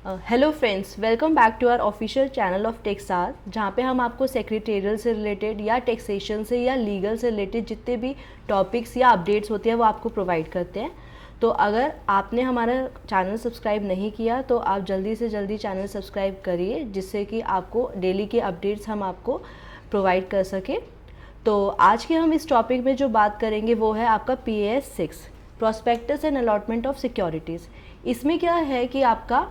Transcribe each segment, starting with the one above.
Hello friends, welcome back to our official channel of Texar, जहाँ पे हम आपको सेक्रेटेरियल से रिलेटेड या टैक्सेशन से या लीगल से रिलेटेड जितने भी टॉपिक्स या अपडेट्स होते हैं वो आपको प्रोवाइड करते हैं। तो अगर आपने हमारा चैनल सब्सक्राइब नहीं किया तो आप जल्दी से जल्दी चैनल सब्सक्राइब करिए, जिससे कि आपको डेली के अपडेट्स हम आपको प्रोवाइड कर सकें। तो आज के हम इस टॉपिक में जो बात करेंगे वो है आपका PAS 6 prospectus and allotment of securities. इसमें क्या है कि आपका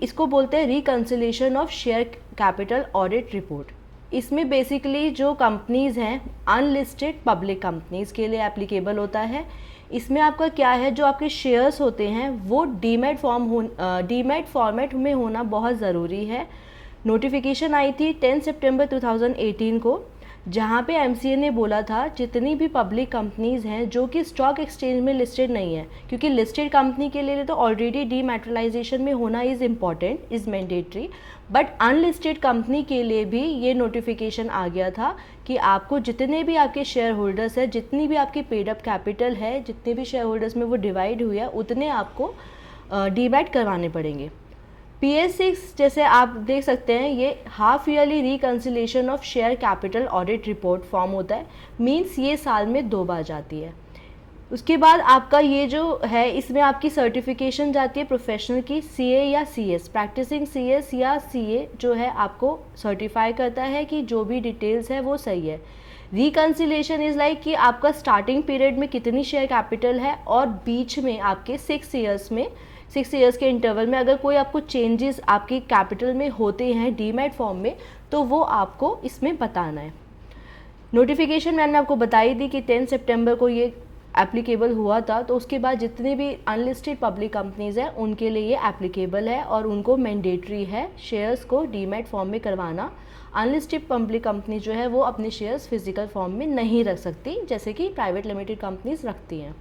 इसको बोलते हैं reconciliation of share capital audit report. इसमें बेसिकली जो कंपनीज़ हैं अनलिस्टेड पब्लिक कंपनीज़ के लिए एप्लीकेबल होता है। इसमें आपका क्या है, जो आपके शेयर्स होते हैं वो डीमैट फॉर्मेट में होना बहुत ज़रूरी है। नोटिफिकेशन आई थी 10 सितंबर 2018 को, जहाँ पे MCA ने बोला था जितनी भी पब्लिक कंपनीज़ हैं जो कि स्टॉक एक्सचेंज में लिस्टेड नहीं है, क्योंकि लिस्टेड कंपनी के लिए तो ऑलरेडी डीमैटेरियलाइजेशन में होना is important, is mandatory, but unlisted company के लिए भी ये नोटिफिकेशन आ गया था कि आपको जितने भी आपके शेयर होल्डर्स हैं, जितनी भी आपकी पेड अप कैपिटल है, जितने भी शेयर होल्डर्स में वो डिवाइड हुई है, उतने आपको डीमैट करवाने पड़ेंगे। PAS 6 जैसे आप देख सकते हैं, ये half yearly reconciliation of share capital audit report form होता है। मींस ये साल में 2 बार जाती है। उसके बाद आपका ये जो है, इसमें आपकी सर्टिफिकेशन जाती है प्रोफेशनल की, CA या CS, प्रैक्टिसिंग CS या CA जो है आपको सर्टिफाई करता है कि जो भी डिटेल्स है वो सही है। रिकन्सिलेशन इज़ लाइक कि आपका स्टार्टिंग पीरियड में कितनी शेयर कैपिटल है और बीच में आपके 6 ईयर्स के इंटरवल में अगर कोई आपको चेंजेस आपकी कैपिटल में होते हैं डीमैट फॉर्म में, तो वो आपको इसमें बताना है। नोटिफिकेशन मैंने आपको बताई दी कि 10 सितंबर को ये एप्लीकेबल हुआ था, तो उसके बाद जितने भी अनलिस्टेड पब्लिक कंपनीज़ हैं उनके लिए ये एप्लीकेबल है और उनको मैंडेटरी है शेयर्स को डीमैट फॉर्म में करवाना। अनलिस्टेड पब्लिक कंपनी जो है वो अपने शेयर्स फिजिकल फॉर्म में नहीं रख सकती, जैसे कि प्राइवेट लिमिटेड कंपनीज रखती हैं।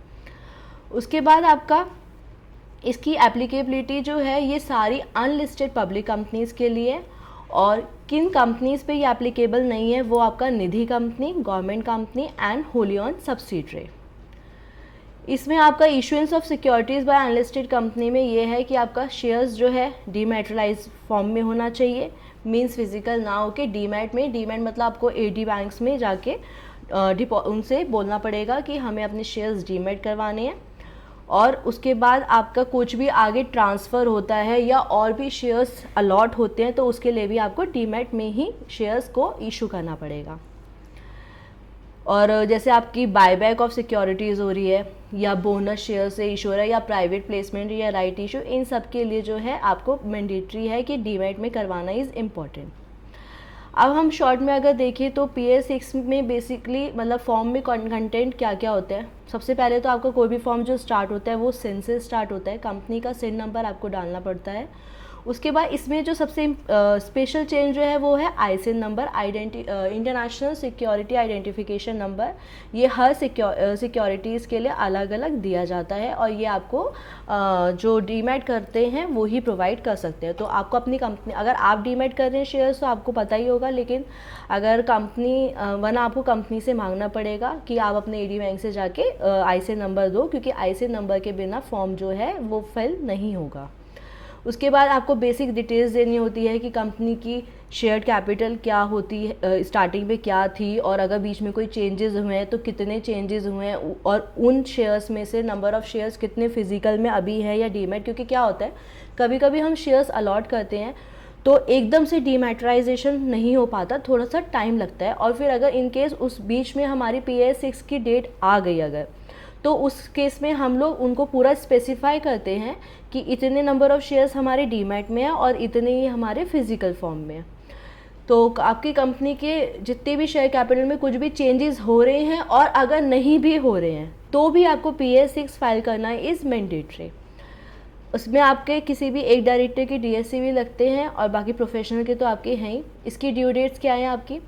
उसके बाद आपका इसकी एप्लीकेबिलिटी जो है ये सारी अनलिस्टेड पब्लिक कंपनीज़ के लिए, और किन कंपनीज़ पे ये एप्लीकेबल नहीं है वो आपका Nidhi company, government company and wholly own subsidiary. इसमें आपका issuance of securities by unlisted company में ये है कि आपका शेयर्स जो है डीमैटेरियलाइज फॉर्म में होना चाहिए, मींस फिजिकल ना हो के डीमैट मतलब आपको AD बैंक्स में जाके उनसे बोलना पड़ेगा कि हमें अपने शेयर्स डीमैट करवाने हैं। और उसके बाद आपका कुछ भी आगे ट्रांसफ़र होता है या और भी शेयर्स अलॉट होते हैं तो उसके लिए भी आपको डीमैट में ही शेयर्स को इशू करना पड़ेगा। और जैसे आपकी बायबैक ऑफ सिक्योरिटीज़ हो रही है या बोनस शेयर से इशू हो रहा है या प्राइवेट प्लेसमेंट या राइट इशू, इन सब के लिए जो है आपको मैंडेटरी है कि डीमैट में करवाना इज़ इम्पॉर्टेंट। अब हम शॉर्ट में अगर देखें तो PAS 6 में बेसिकली फॉर्म में कंटेंट क्या क्या होता है। सबसे पहले तो आपका कोई भी फॉर्म जो स्टार्ट होता है वो सिन से स्टार्ट होता है, कंपनी का सिन नंबर आपको डालना पड़ता है। उसके बाद इसमें जो सबसे स्पेशल चेंज जो है वो है ISIN number, international security identification number. ये हर सिक्योरिटीज़ के लिए अलग अलग दिया जाता है और ये आपको जो डीमैट करते हैं वो ही प्रोवाइड कर सकते हैं। तो आपको अपनी कंपनी, अगर आप डीमैट कर रहे हैं शेयर्स तो आपको पता ही होगा, लेकिन अगर कंपनी वरना आपको कंपनी से मांगना पड़ेगा कि आप अपने AD बैंक से जाके ISIN नंबर दो, क्योंकि ISIN नंबर के बिना फॉर्म जो है वो फिल नहीं होगा। उसके बाद आपको बेसिक डिटेल्स देनी होती है कि कंपनी की शेयर कैपिटल क्या होती है, स्टार्टिंग में क्या थी, और अगर बीच में कोई चेंजेस हुए हैं तो कितने चेंजेस हुए हैं, और उन शेयर्स में से नंबर ऑफ़ शेयर्स कितने फिजिकल में अभी है या डीमैट। क्योंकि क्या होता है, कभी कभी हम शेयर्स अलॉट करते हैं तो एकदम से डीमैटेराइजेशन नहीं हो पाता, थोड़ा सा टाइम लगता है। और फिर अगर इन केस उस बीच में हमारी PAS 6 की डेट आ गई अगर, तो उस केस में हम लोग उनको पूरा स्पेसिफाई करते हैं कि इतने नंबर ऑफ़ शेयर्स हमारे डीमैट में है और इतने ही हमारे फिजिकल फॉर्म में है। तो आपकी कंपनी के जितने भी शेयर कैपिटल में कुछ भी चेंजेस हो रहे हैं और अगर नहीं भी हो रहे हैं तो भी आपको PAS 6 फाइल करना इज़ मैंडेटरी। उसमें आपके किसी भी एक डायरेक्टर की DSC भी लगते हैं और बाकी प्रोफेशनल के तो आपके हैं ही। इसकी ड्यू डेट्स क्या हैं आपकी,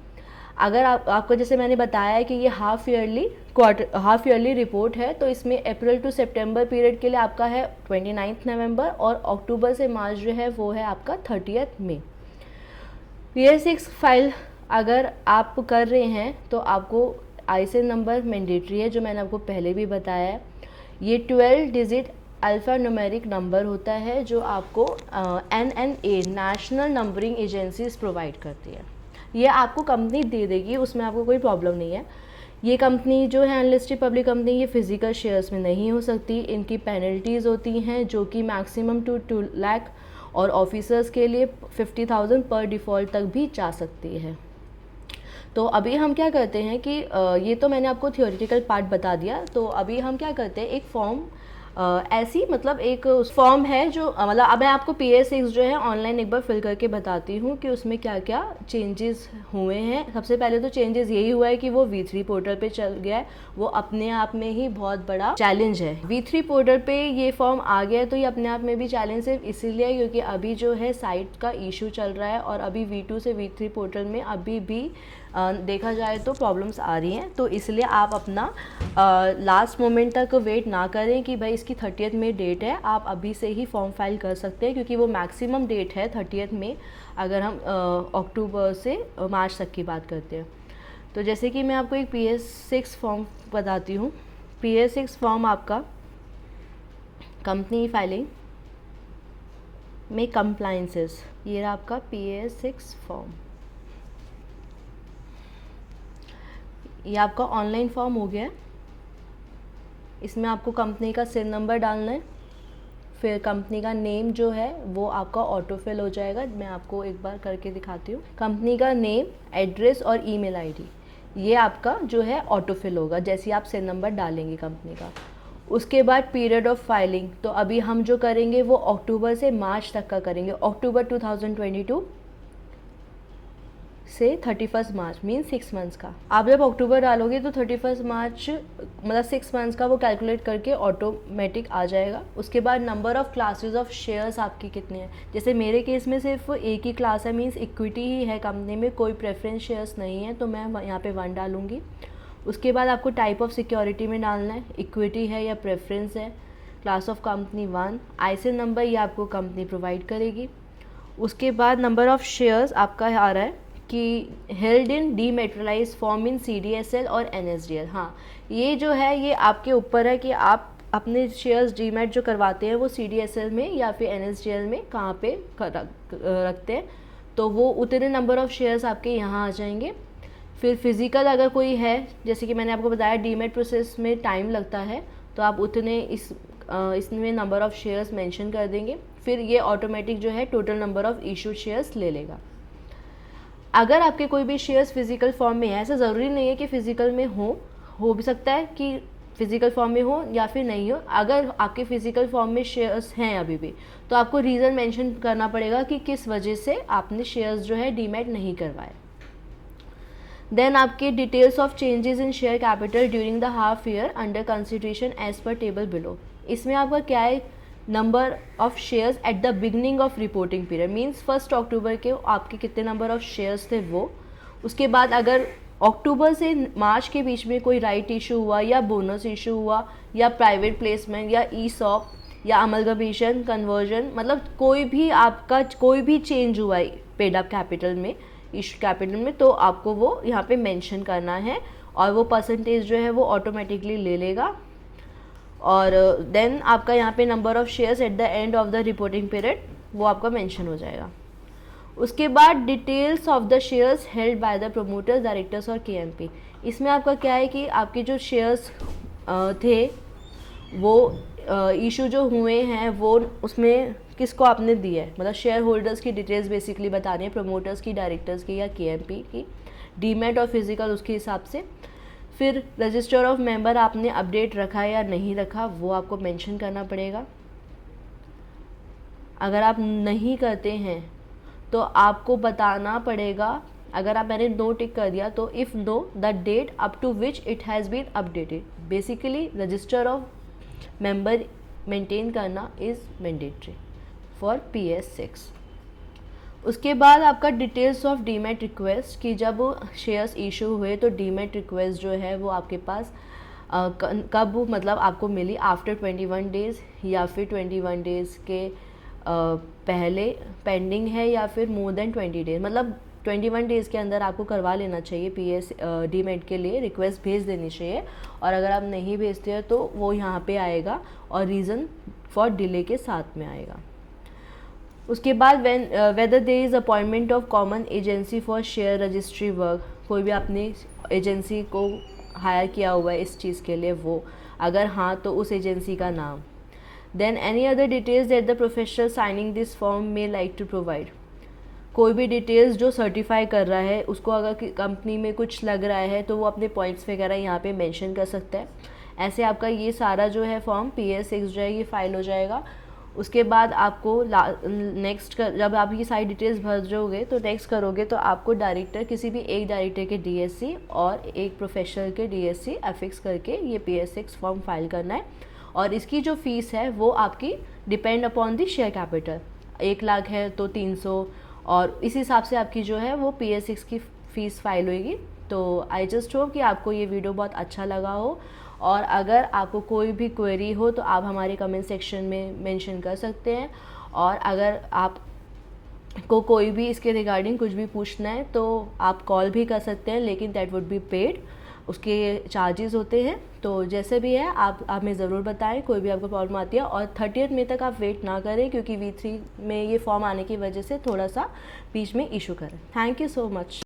अगर आपको जैसे मैंने बताया है कि ये हाफ ईयरली रिपोर्ट है, तो इसमें अप्रैल टू सितंबर पीरियड के लिए आपका है 29 नवंबर और अक्टूबर से मार्च जो है वो है आपका 30 मई। PAS 6 फाइल अगर आप कर रहे हैं तो आपको ISIN नंबर मैंडेटरी है, जो मैंने आपको पहले भी बताया है। ये 12 डिजिट अल्फ़ा न्यूमेरिक नंबर होता है जो आपको NNA national numbering agencies provide करती है। ये आपको कंपनी दे देगी, उसमें आपको कोई प्रॉब्लम नहीं है। ये कंपनी जो है अनलिस्टेड पब्लिक कंपनी, ये फिजिकल शेयर्स में नहीं हो सकती। इनकी पेनल्टीज़ होती हैं जो कि मैक्सिमम 2 लाख और ऑफिसर्स के लिए 50,000 पर डिफ़ॉल्ट तक भी जा सकती है। तो अभी हम क्या करते हैं कि ये तो मैंने आपको थियोरेटिकल पार्ट बता दिया। तो अभी हम क्या करते हैं, एक फॉर्म ऐसी मतलब एक फॉर्म है जो मतलब अब मैं आपको PS6 जो है ऑनलाइन एक बार फिल करके बताती हूँ कि उसमें क्या क्या चेंजेस हुए हैं। सबसे पहले तो चेंजेस यही हुआ है कि वो V3 पोर्टल पे चल गया है। वो अपने आप में ही बहुत बड़ा चैलेंज है। V3 पोर्टल पे ये फॉर्म आ गया है तो ये अपने आप में भी चैलेंज है, इसीलिए क्योंकि अभी जो है साइट का इशू चल रहा है और अभी V2 से V3 पोर्टल में अभी भी देखा जाए तो प्रॉब्लम्स आ रही हैं। तो इसलिए आप अपना लास्ट मोमेंट तक वेट ना करें कि भाई इसकी 30th में डेट है, आप अभी से ही फॉर्म फाइल कर सकते हैं क्योंकि वो मैक्सिमम डेट है 30th में, अगर हम अक्टूबर से मार्च तक की बात करते हैं। तो जैसे कि मैं आपको एक PS6 फॉर्म बताती हूँ। PS6 फॉर्म आपका कंपनी फाइलिंग में कंप्लाइंसेस, ये रहा आपका PS6 फॉर्म। ये आपका ऑनलाइन फॉर्म हो गया है। इसमें आपको कंपनी का सिन नंबर डालना है, फिर कंपनी का नेम जो है वो आपका ऑटो फिल हो जाएगा। मैं आपको एक बार करके दिखाती हूँ। कंपनी का नेम, एड्रेस और ईमेल आईडी ये आपका जो है ऑटो फिल होगा जैसे ही आप सिन नंबर डालेंगे कंपनी का। उसके बाद पीरियड ऑफ फाइलिंग, तो अभी हम जो करेंगे वो अक्टूबर से मार्च तक का करेंगे। अक्टूबर 2022 से 31 मार्च मीन 6 मंथ्स का। आप जब अक्टूबर डालोगे तो 31 मार्च मतलब 6 मंथ्स का वो कैलकुलेट करके ऑटोमेटिक आ जाएगा। उसके बाद number of classes of shares आपकी कितने हैं। जैसे मेरे केस में सिर्फ एक ही क्लास है, मीन्स इक्विटी ही है कंपनी में, कोई प्रेफरेंस शेयर्स नहीं है, तो मैं यहाँ पे 1 डालूँगी। उसके बाद आपको टाइप ऑफ सिक्योरिटी में डालना है, इक्विटी है या प्रेफरेंस है, class of company 1, ISIN number ये आपको कंपनी प्रोवाइड करेगी। उसके बाद नंबर ऑफ़ शेयर्स आपका आ रहा है कि held in dematerialised form in CDSL और NSDL। हाँ, ये जो है ये आपके ऊपर है कि आप अपने शेयर्स डीमेट जो करवाते हैं वो CDSL में या फिर NSDL में कहाँ पे रखते हैं, तो वो उतने नंबर ऑफ़ शेयर्स आपके यहाँ आ जाएंगे। फिर फिज़िकल अगर कोई है, जैसे कि मैंने आपको बताया डीमेट प्रोसेस में टाइम लगता है, तो आप उतने इसमें नंबर ऑफ़ शेयर्स मेंशन कर देंगे। फिर ये ऑटोमेटिक जो है total number of issued shares ले लेगा। अगर आपके कोई भी शेयर्स फिजिकल फॉर्म में है, ऐसा ज़रूरी नहीं है कि फ़िज़िकल में हो भी सकता है कि फ़िज़िकल फॉर्म में हो या फिर नहीं हो। अगर आपके फ़िज़िकल फॉर्म में शेयर्स हैं अभी भी, तो आपको रीज़न मेंशन करना पड़ेगा कि किस वजह से आपने शेयर्स जो है डीमेट नहीं करवाए। देन आपके details of changes in share capital during the half year under consideration as per table below. इसमें आपका क्या है, number of shares at the beginning of reporting period, means 1 अक्टूबर के आपके कितने नंबर ऑफ़ शेयर्स थे वो। उसके बाद अगर अक्टूबर से मार्च के बीच में कोई राइट इशू हुआ या बोनस इशू हुआ या प्राइवेट प्लेसमेंट या ESOP या अमलगमेशन कन्वर्जन, मतलब कोई भी आपका कोई भी चेंज हुआ है पेड अप कैपिटल में, इशू कैपिटल में, तो आपको वो यहाँ पे मेंशन करना है और वो परसेंटेज जो है वो ऑटोमेटिकली ले लेगा। और देन आपका यहाँ पे number of shares at the end of the reporting period वो आपका मेंशन हो जाएगा। उसके बाद details of the shares held by the promoters, directors और KMP। इसमें आपका क्या है कि आपके जो शेयर्स थे वो इशू जो हुए हैं वो उसमें किसको आपने दिया है, मतलब शेयर होल्डर्स की डिटेल्स बेसिकली बतानी है, प्रोमोटर्स की, डायरेक्टर्स की या KMP की, डीमेट और फिजिकल उसके हिसाब से। फिर रजिस्टर ऑफ मेंबर आपने अपडेट रखा या नहीं रखा वो आपको मेंशन करना पड़ेगा। अगर आप नहीं करते हैं तो आपको बताना पड़ेगा। अगर आप मैंने नो टिक कर दिया तो if no the date up to which it has been updated. Basically register of member maintain करना इज़ मैंडेटरी फॉर PS6। उसके बाद आपका डिटेल्स ऑफ डीमेट रिक्वेस्ट कि जब शेयर्स इशू हुए तो डीमेट रिक्वेस्ट जो है वो आपके पास कब मतलब आपको मिली, आफ्टर 21 डेज़ या फिर 21 डेज़ के पहले पेंडिंग है या फिर मोर देन 20 डेज, मतलब 21 डेज़ के अंदर आपको करवा लेना चाहिए PS डीमेट के लिए रिक्वेस्ट भेज देनी चाहिए। और अगर आप नहीं भेजते हैं तो वो यहाँ पे आएगा और रीज़न फॉर डिले के साथ में आएगा। उसके बाद whether there is appointment of common agency for share registry work, कोई भी आपने एजेंसी को हायर किया हुआ है इस चीज़ के लिए, वो अगर हाँ तो उस एजेंसी का नाम। Then any other details that the professional signing this form may like to provide, कोई भी डिटेल्स जो सर्टिफाई कर रहा है उसको अगर कंपनी में कुछ लग रहा है तो वो अपने पॉइंट्स वगैरह यहाँ पे मेंशन कर सकता है। ऐसे आपका ये सारा जो है फॉर्म PS6 जो है ये फाइल हो जाएगा। उसके बाद आपको नेक्स्ट जब आप ये सारी डिटेल्स भर दोगे तो नेक्स्ट करोगे तो आपको डायरेक्टर, किसी भी एक डायरेक्टर के DSC और एक प्रोफेशनल के DSC अफिक्स करके ये PS6 फॉर्म फाइल करना है। और इसकी जो फ़ीस है वो आपकी depend upon the share capital, 1 lakh है तो 300, और इस हिसाब से आपकी जो है वो PS6 की फ़ीस फाइल होएगी। तो आई जस्ट होप कि आपको ये वीडियो बहुत अच्छा लगा हो, और अगर आपको कोई भी क्वेरी हो तो आप हमारे कमेंट सेक्शन में मेंशन कर सकते हैं। और अगर आप को कोई भी इसके रिगार्डिंग कुछ भी पूछना है तो आप कॉल भी कर सकते हैं, लेकिन दैट वुड बी पेड, उसके चार्जेस होते हैं। तो जैसे भी है आप हमें ज़रूर बताएं कोई भी आपको प्रॉब्लम आती है। और 30th मई तक आप वेट ना करें, क्योंकि V3 में ये फॉर्म आने की वजह से थोड़ा सा बीच में इशू करें। Thank you so much.